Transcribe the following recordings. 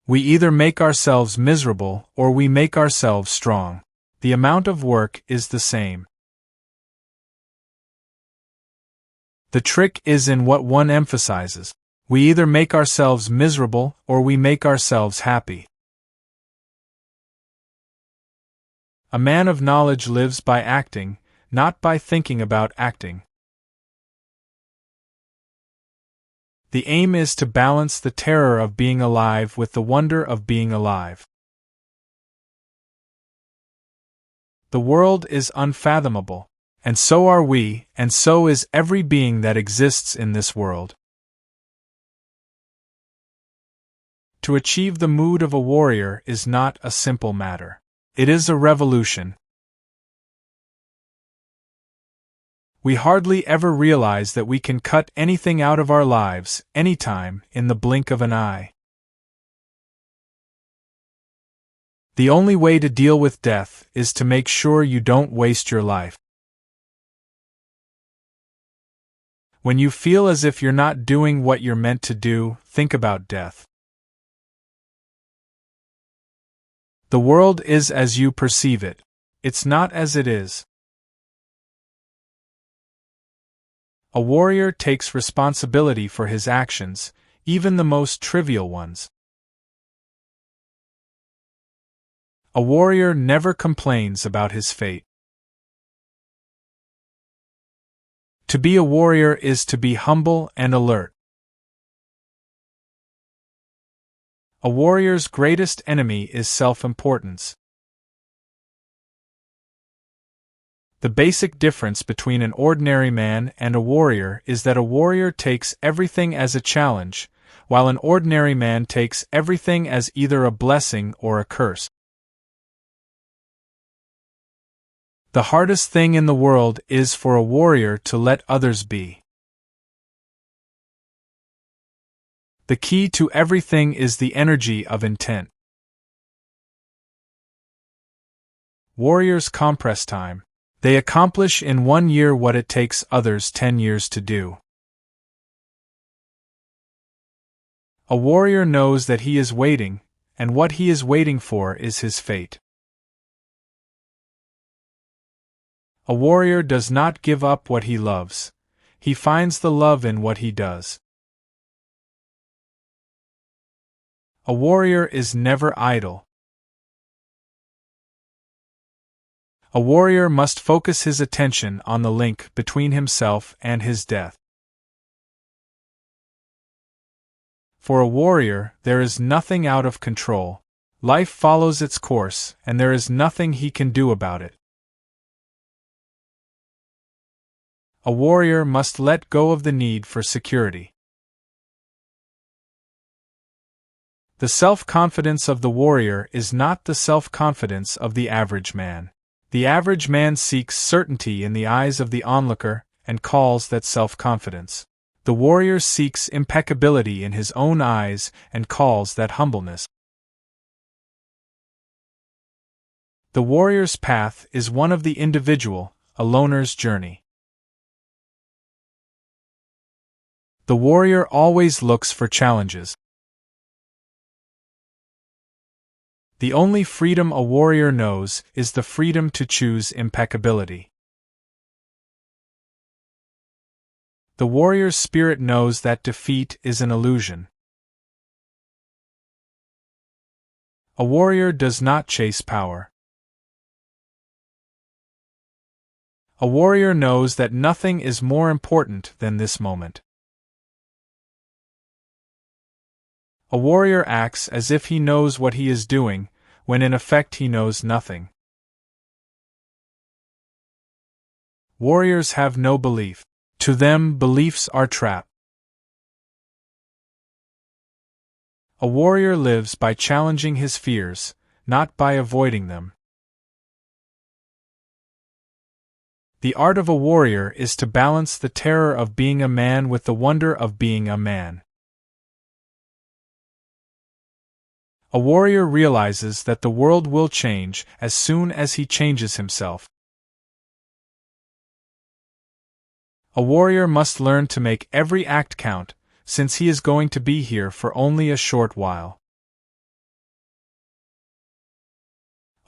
We either make ourselves miserable or we make ourselves strong. The amount of work is the same. The trick is in what one emphasizes. We either make ourselves miserable or we make ourselves happy. A man of knowledge lives by acting, not by thinking about acting. The aim is to balance the terror of being alive with the wonder of being alive. The world is unfathomable, and so are we, and so is every being that exists in this world. To achieve the mood of a warrior is not a simple matter. It is a revolution. We hardly ever realize that we can cut anything out of our lives, anytime, in the blink of an eye. The only way to deal with death is to make sure you don't waste your life. When you feel as if you're not doing what you're meant to do, think about death. The world is as you perceive it. It's not as it is. A warrior takes responsibility for his actions, even the most trivial ones. A warrior never complains about his fate. To be a warrior is to be humble and alert. A warrior's greatest enemy is self-importance. The basic difference between an ordinary man and a warrior is that a warrior takes everything as a challenge, while an ordinary man takes everything as either a blessing or a curse. The hardest thing in the world is for a warrior to let others be. The key to everything is the energy of intent. Warriors compress time. They accomplish in 1 year what it takes others 10 years to do. A warrior knows that he is waiting, and what he is waiting for is his fate. A warrior does not give up what he loves. He finds the love in what he does. A warrior is never idle. A warrior must focus his attention on the link between himself and his death. For a warrior, there is nothing out of control. Life follows its course, and there is nothing he can do about it. A warrior must let go of the need for security. The self-confidence of the warrior is not the self-confidence of the average man. The average man seeks certainty in the eyes of the onlooker and calls that self-confidence. The warrior seeks impeccability in his own eyes and calls that humbleness. The warrior's path is one of the individual, a loner's journey. The warrior always looks for challenges. The only freedom a warrior knows is the freedom to choose impeccability. The warrior's spirit knows that defeat is an illusion. A warrior does not chase power. A warrior knows that nothing is more important than this moment. A warrior acts as if he knows what he is doing, when in effect he knows nothing. Warriors have no belief. To them, beliefs are trap. A warrior lives by challenging his fears, not by avoiding them. The art of a warrior is to balance the terror of being a man with the wonder of being a man. A warrior realizes that the world will change as soon as he changes himself. A warrior must learn to make every act count, since he is going to be here for only a short while.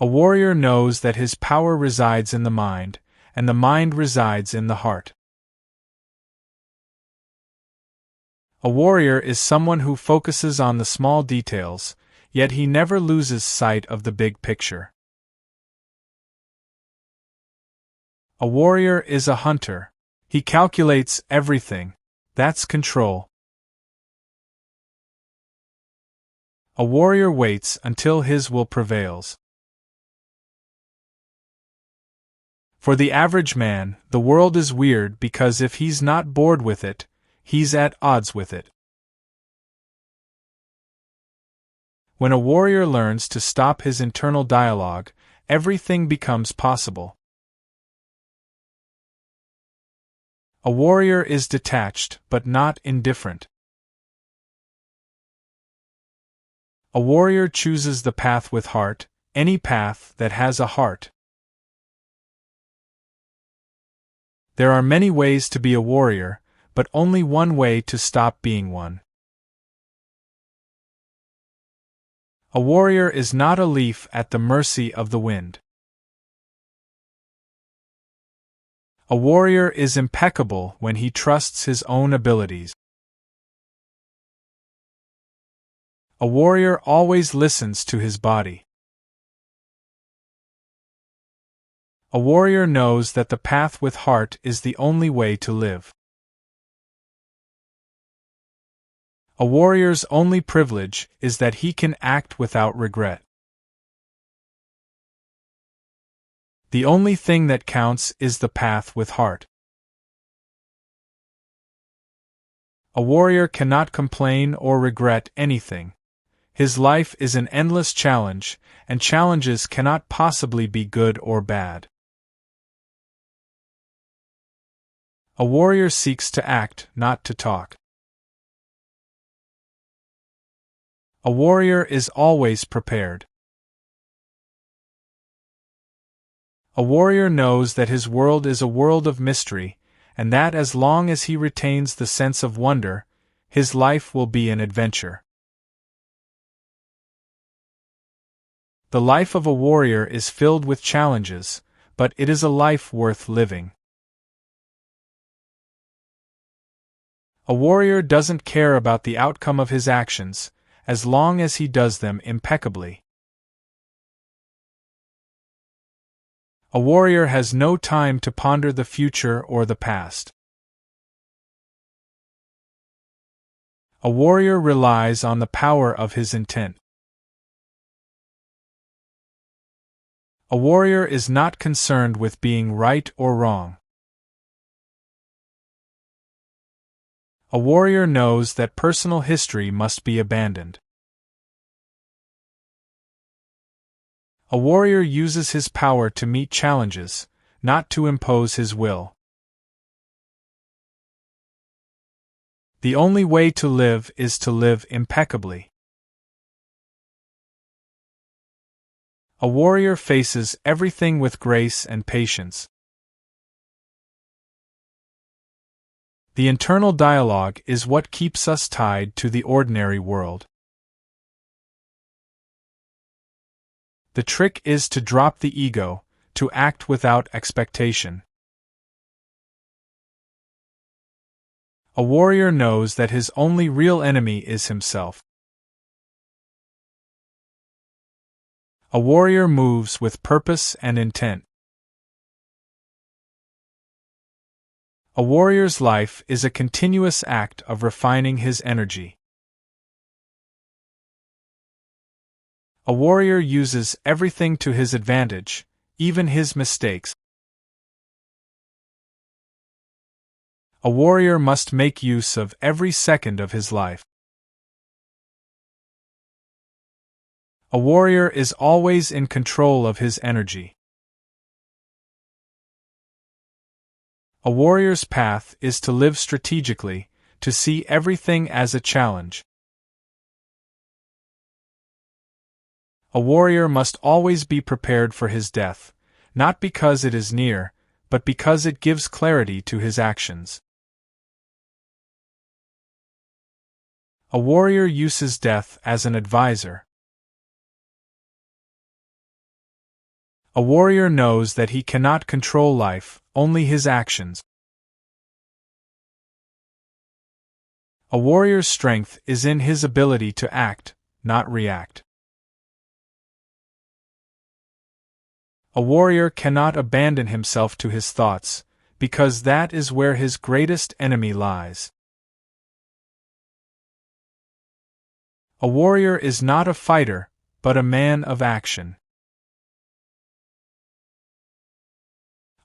A warrior knows that his power resides in the mind, and the mind resides in the heart. A warrior is someone who focuses on the small details, yet he never loses sight of the big picture. A warrior is a hunter. He calculates everything. That's control. A warrior waits until his will prevails. For the average man, the world is weird because if he's not bored with it, he's at odds with it. When a warrior learns to stop his internal dialogue, everything becomes possible. A warrior is detached, but not indifferent. A warrior chooses the path with heart, any path that has a heart. There are many ways to be a warrior, but only one way to stop being one. A warrior is not a leaf at the mercy of the wind. A warrior is impeccable when he trusts his own abilities. A warrior always listens to his body. A warrior knows that the path with heart is the only way to live. A warrior's only privilege is that he can act without regret. The only thing that counts is the path with heart. A warrior cannot complain or regret anything. His life is an endless challenge, and challenges cannot possibly be good or bad. A warrior seeks to act, not to talk. A warrior is always prepared. A warrior knows that his world is a world of mystery, and that as long as he retains the sense of wonder, his life will be an adventure. The life of a warrior is filled with challenges, but it is a life worth living. A warrior doesn't care about the outcome of his actions, as long as he does them impeccably. A warrior has no time to ponder the future or the past. A warrior relies on the power of his intent. A warrior is not concerned with being right or wrong. A warrior knows that personal history must be abandoned. A warrior uses his power to meet challenges, not to impose his will. The only way to live is to live impeccably. A warrior faces everything with grace and patience. The internal dialogue is what keeps us tied to the ordinary world. The trick is to drop the ego, to act without expectation. A warrior knows that his only real enemy is himself. A warrior moves with purpose and intent. A warrior's life is a continuous act of refining his energy. A warrior uses everything to his advantage, even his mistakes. A warrior must make use of every second of his life. A warrior is always in control of his energy. A warrior's path is to live strategically, to see everything as a challenge. A warrior must always be prepared for his death, not because it is near, but because it gives clarity to his actions. A warrior uses death as an advisor. A warrior knows that he cannot control life, only his actions. A warrior's strength is in his ability to act, not react. A warrior cannot abandon himself to his thoughts, because that is where his greatest enemy lies. A warrior is not a fighter, but a man of action.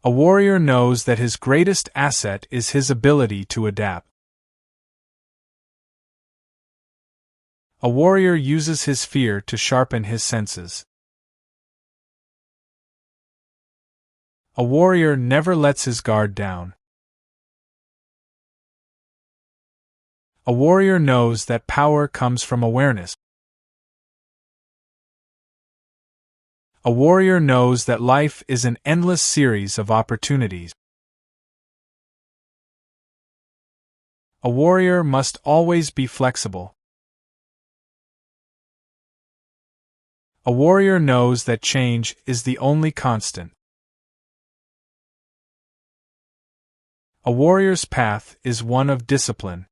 A warrior knows that his greatest asset is his ability to adapt. A warrior uses his fear to sharpen his senses. A warrior never lets his guard down. A warrior knows that power comes from awareness. A warrior knows that life is an endless series of opportunities. A warrior must always be flexible. A warrior knows that change is the only constant. A warrior's path is one of discipline.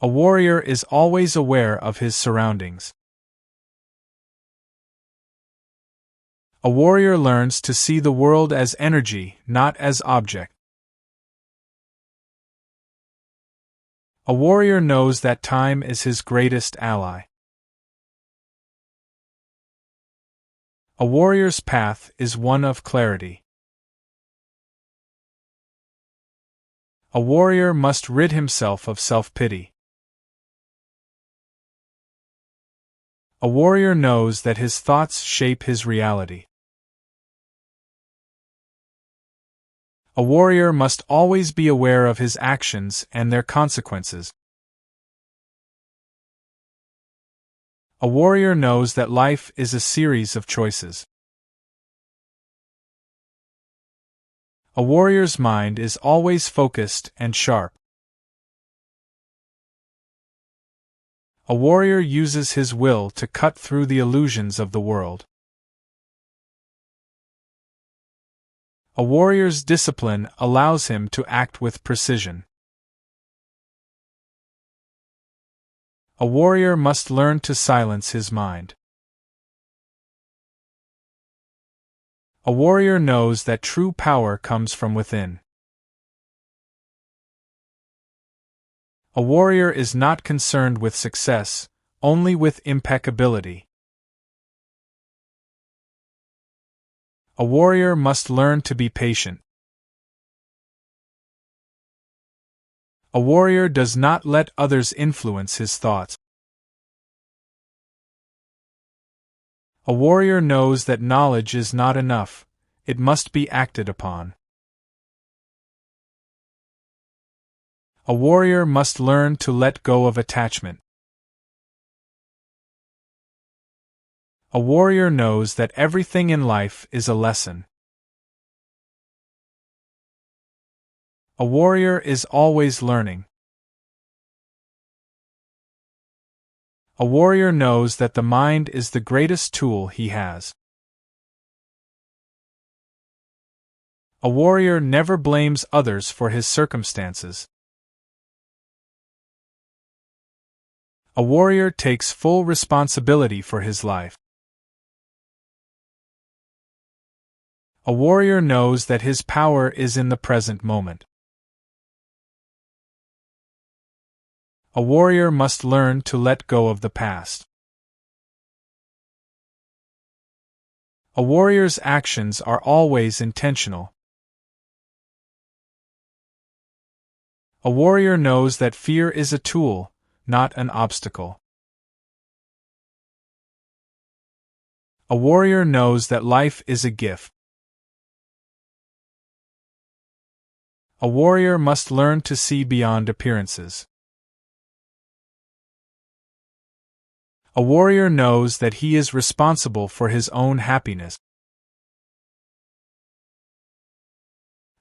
A warrior is always aware of his surroundings. A warrior learns to see the world as energy, not as object. A warrior knows that time is his greatest ally. A warrior's path is one of clarity. A warrior must rid himself of self-pity. A warrior knows that his thoughts shape his reality. A warrior must always be aware of his actions and their consequences. A warrior knows that life is a series of choices. A warrior's mind is always focused and sharp. A warrior uses his will to cut through the illusions of the world. A warrior's discipline allows him to act with precision. A warrior must learn to silence his mind. A warrior knows that true power comes from within. A warrior is not concerned with success, only with impeccability. A warrior must learn to be patient. A warrior does not let others influence his thoughts. A warrior knows that knowledge is not enough, it must be acted upon. A warrior must learn to let go of attachment. A warrior knows that everything in life is a lesson. A warrior is always learning. A warrior knows that the mind is the greatest tool he has. A warrior never blames others for his circumstances. A warrior takes full responsibility for his life. A warrior knows that his power is in the present moment. A warrior must learn to let go of the past. A warrior's actions are always intentional. A warrior knows that fear is a tool, not an obstacle. A warrior knows that life is a gift. A warrior must learn to see beyond appearances. A warrior knows that he is responsible for his own happiness.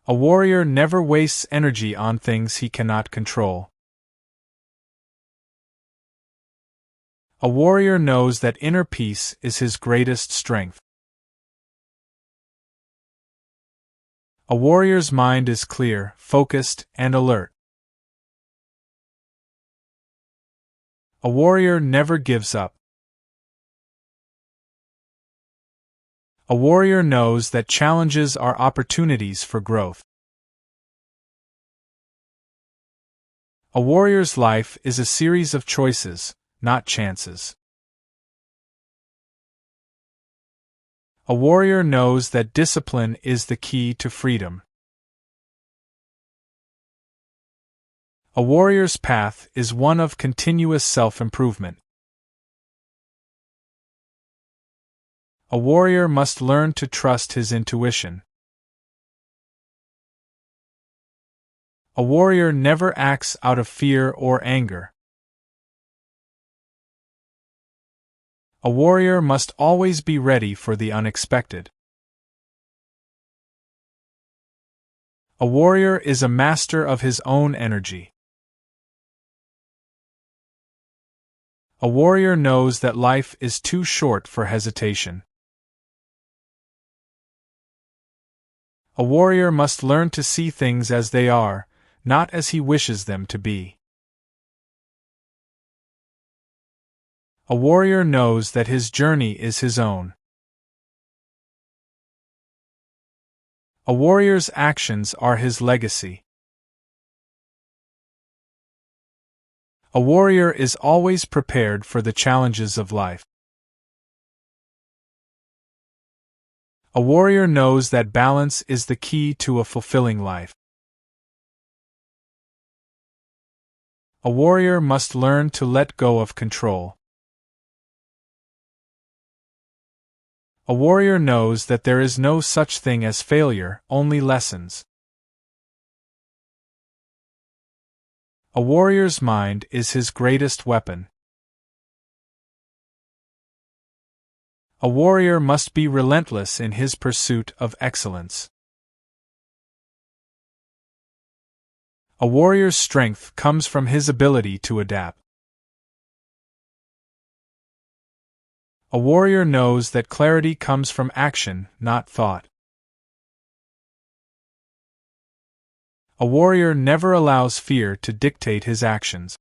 A warrior never wastes energy on things he cannot control. A warrior knows that inner peace is his greatest strength. A warrior's mind is clear, focused, and alert. A warrior never gives up. A warrior knows that challenges are opportunities for growth. A warrior's life is a series of choices, not chances. A warrior knows that discipline is the key to freedom. A warrior's path is one of continuous self-improvement. A warrior must learn to trust his intuition. A warrior never acts out of fear or anger. A warrior must always be ready for the unexpected. A warrior is a master of his own energy. A warrior knows that life is too short for hesitation. A warrior must learn to see things as they are, not as he wishes them to be. A warrior knows that his journey is his own. A warrior's actions are his legacy. A warrior is always prepared for the challenges of life. A warrior knows that balance is the key to a fulfilling life. A warrior must learn to let go of control. A warrior knows that there is no such thing as failure, only lessons. A warrior's mind is his greatest weapon. A warrior must be relentless in his pursuit of excellence. A warrior's strength comes from his ability to adapt. A warrior knows that clarity comes from action, not thought. A warrior never allows fear to dictate his actions.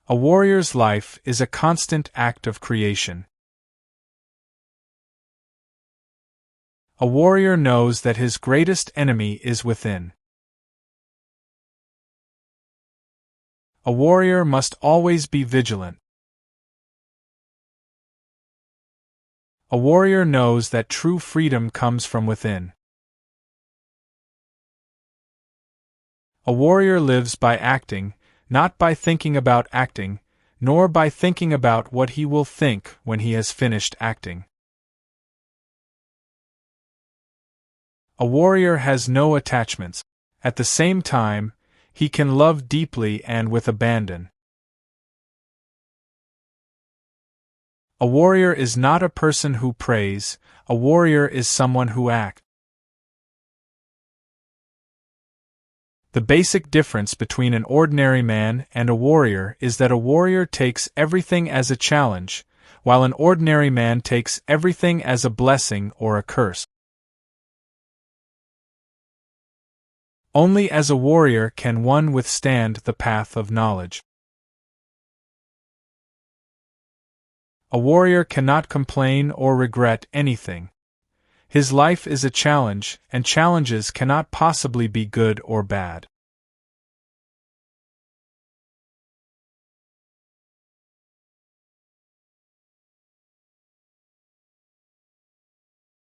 A warrior's life is a constant act of creation. A warrior knows that his greatest enemy is within. A warrior must always be vigilant. A warrior knows that true freedom comes from within. A warrior lives by acting, not by thinking about acting, nor by thinking about what he will think when he has finished acting. A warrior has no attachments. At the same time, he can love deeply and with abandon. A warrior is not a person who prays, a warrior is someone who acts. The basic difference between an ordinary man and a warrior is that a warrior takes everything as a challenge, while an ordinary man takes everything as a blessing or a curse. Only as a warrior can one withstand the path of knowledge. A warrior cannot complain or regret anything. His life is a challenge, and challenges cannot possibly be good or bad.